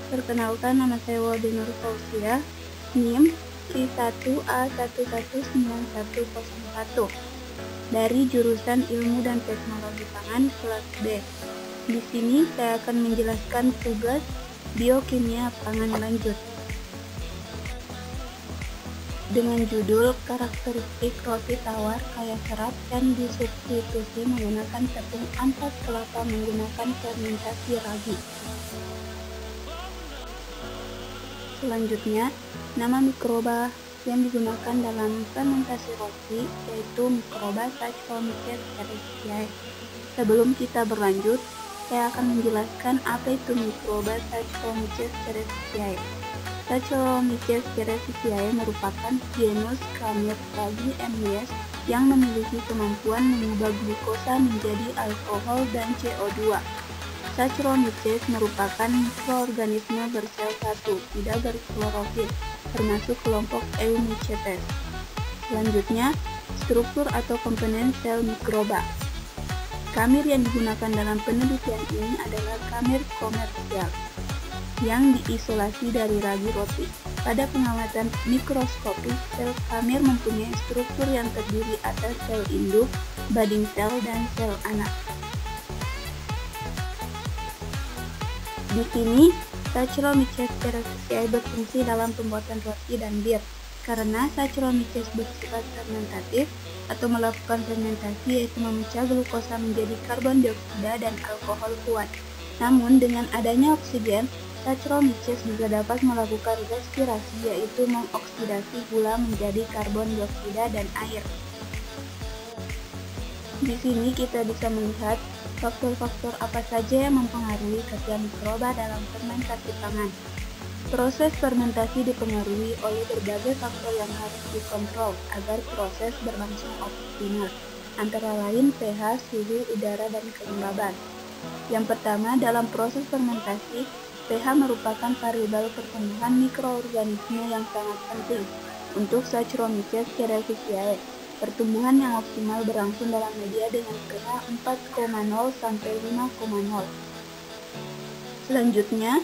Perkenalkan, nama saya Waldemar Fauzia, NIM I1A119101 dari jurusan Ilmu dan Teknologi Pangan kelas B. Di sini saya akan menjelaskan tugas biokimia pangan lanjut dengan judul karakteristik roti tawar kaya serat dan disubstitusi menggunakan tepung ampas kelapa menggunakan fermentasi ragi. Selanjutnya, nama mikroba yang digunakan dalam fermentasi roti yaitu mikroba Saccharomyces cerevisiae. Sebelum kita berlanjut, saya akan menjelaskan apa itu mikroba Saccharomyces cerevisiae. Saccharomyces cerevisiae merupakan genus Khamir ragi MyS yang memiliki kemampuan mengubah glukosa menjadi alkohol dan CO2. Saccharomyces merupakan mikroorganisme bersel satu, tidak berklorofil, termasuk kelompok Eumycetes. Selanjutnya, struktur atau komponen sel mikroba. Khamir yang digunakan dalam penelitian ini adalah khamir komersial yang diisolasi dari ragi roti. Pada pengamatan mikroskopik, sel khamir mempunyai struktur yang terdiri atas sel induk, budding sel, dan sel anak. Di sini, Saccharomyces cerevisiae berfungsi dalam pembuatan roti dan bir. Karena Saccharomyces bersifat fermentatif atau melakukan fermentasi yaitu memecah glukosa menjadi karbon dioksida dan alkohol kuat. Namun dengan adanya oksigen, Saccharomyces juga dapat melakukan respirasi yaitu mengoksidasi gula menjadi karbon dioksida dan air. Di sini kita bisa melihat faktor-faktor apa saja yang mempengaruhi kerja mikroba dalam fermentasi pangan. Proses fermentasi dipengaruhi oleh berbagai faktor yang harus dikontrol agar proses berlangsung optimal, antara lain pH, suhu udara, dan kelembaban. Yang pertama, dalam proses fermentasi, pH merupakan variabel pertumbuhan mikroorganisme yang sangat penting. Untuk Saccharomyces cerevisiae, pertumbuhan yang optimal berlangsung dalam media dengan pH 4,0 sampai 5,0. Selanjutnya,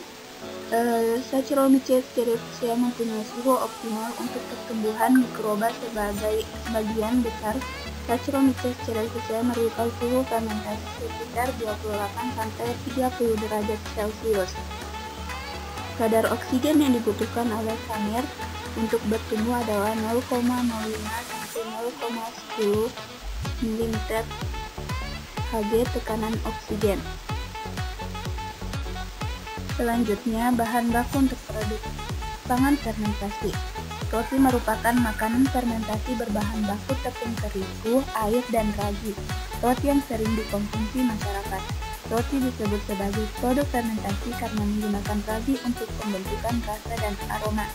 Saccharomyces cerevisiae mempunyai suhu optimal untuk pertumbuhan mikroba. Sebagian besar Saccharomyces cerevisiae merupakan suhu fermentasi sekitar 28 sampai 30 derajat Celcius. Kadar oksigen yang dibutuhkan oleh khamir untuk bertumbuh adalah 0,05 sampai 0,10 mm Hg tekanan oksigen. Selanjutnya, bahan baku untuk produk pangan fermentasi. Roti merupakan makanan fermentasi berbahan baku tepung terigu, air, dan ragi. Roti yang sering dikonsumsi masyarakat. Roti disebut sebagai produk fermentasi karena menggunakan ragi untuk pembentukan rasa dan aroma.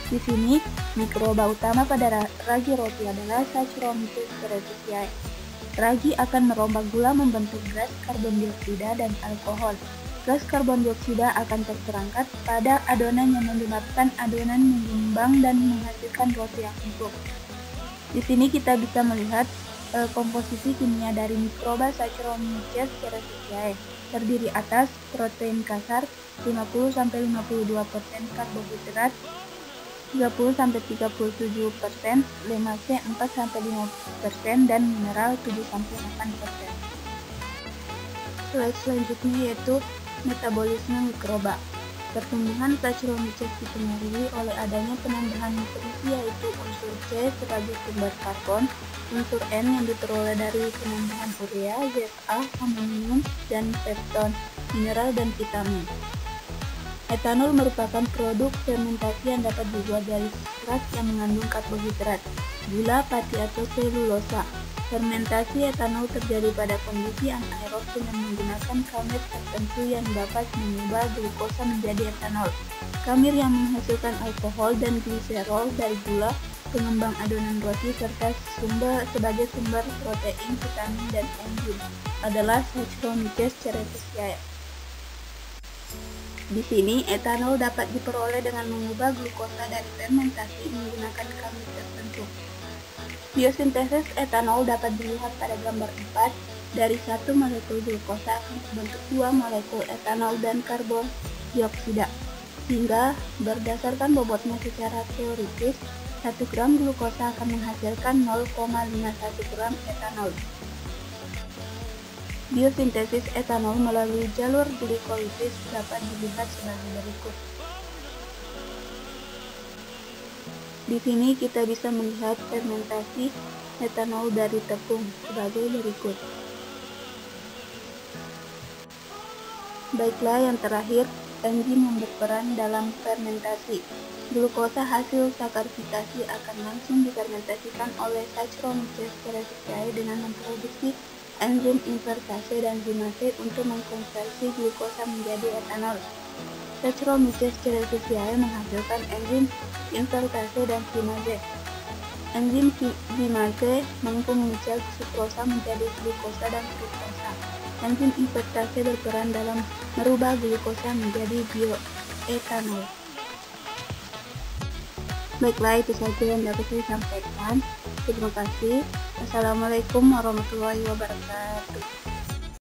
Di sini, mikroba utama pada ragi roti adalah Saccharomyces cerevisiae. Ragi akan merombak gula membentuk gas karbon dioksida dan alkohol. Gas karbon dioksida akan terperangkap pada adonan yang menyebabkan adonan mengembang dan menghasilkan roti yang empuk. Di sini kita bisa melihat komposisi kimia dari mikroba Saccharomyces cerevisiae. Terdiri atas protein kasar 50-52% karbohidrat, 30-37%, lemak C 4-5%, dan mineral 7-8%. Slide selanjutnya yaitu metabolisme mikroba. Pertumbuhan Saccharomyces dipengaruhi oleh adanya penambahan nutrisi yaitu unsur C sebagai sumber karbon, unsur N yang diperoleh dari penambahan urea, ZA, amonium, dan pepton, mineral, dan vitamin. Etanol merupakan produk fermentasi yang dapat dibuat dari serat yang mengandung karbohidrat, gula, pati, atau selulosa. Fermentasi etanol terjadi pada kondisi anaerob dengan menggunakan khamir tertentu yang dapat mengubah glukosa menjadi etanol. Khamir yang menghasilkan alkohol dan gliserol dari gula, pengembang adonan roti, serta sebagai sumber protein, vitamin, dan enzim adalah Saccharomyces cerevisiae. Di sini, etanol dapat diperoleh dengan mengubah glukosa dari fermentasi menggunakan khamir tertentu. Biosintesis etanol dapat dilihat pada gambar 4. Dari 1 molekul glukosa akan terbentuk 2 molekul etanol dan karbon dioksida. Sehingga berdasarkan bobotnya secara teoritis, 1 gram glukosa akan menghasilkan 0,51 gram etanol. Biosintesis etanol melalui jalur glikolisis dapat dilihat sebagai berikut. Di sini kita bisa melihat fermentasi etanol dari tepung sebagai berikut. Baiklah, yang terakhir, enzim yang berperan dalam fermentasi. Glukosa hasil sakarifikasi akan langsung difermentasikan oleh Saccharomyces cerevisiae dengan memproduksi enzim invertase dan enzimase untuk mengkonversi glukosa menjadi etanol. Saccharomyces cerevisiae menghasilkan enzim invertase dan enzimase. Enzim enzimase mampu memecah sukrosa menjadi glukosa dan fruktosa. Enzim invertase berperan dalam merubah glukosa menjadi bioetanol. Baiklah, itu saja yang dapat saya sampaikan. Terima kasih. Assalamualaikum warahmatullahi wabarakatuh.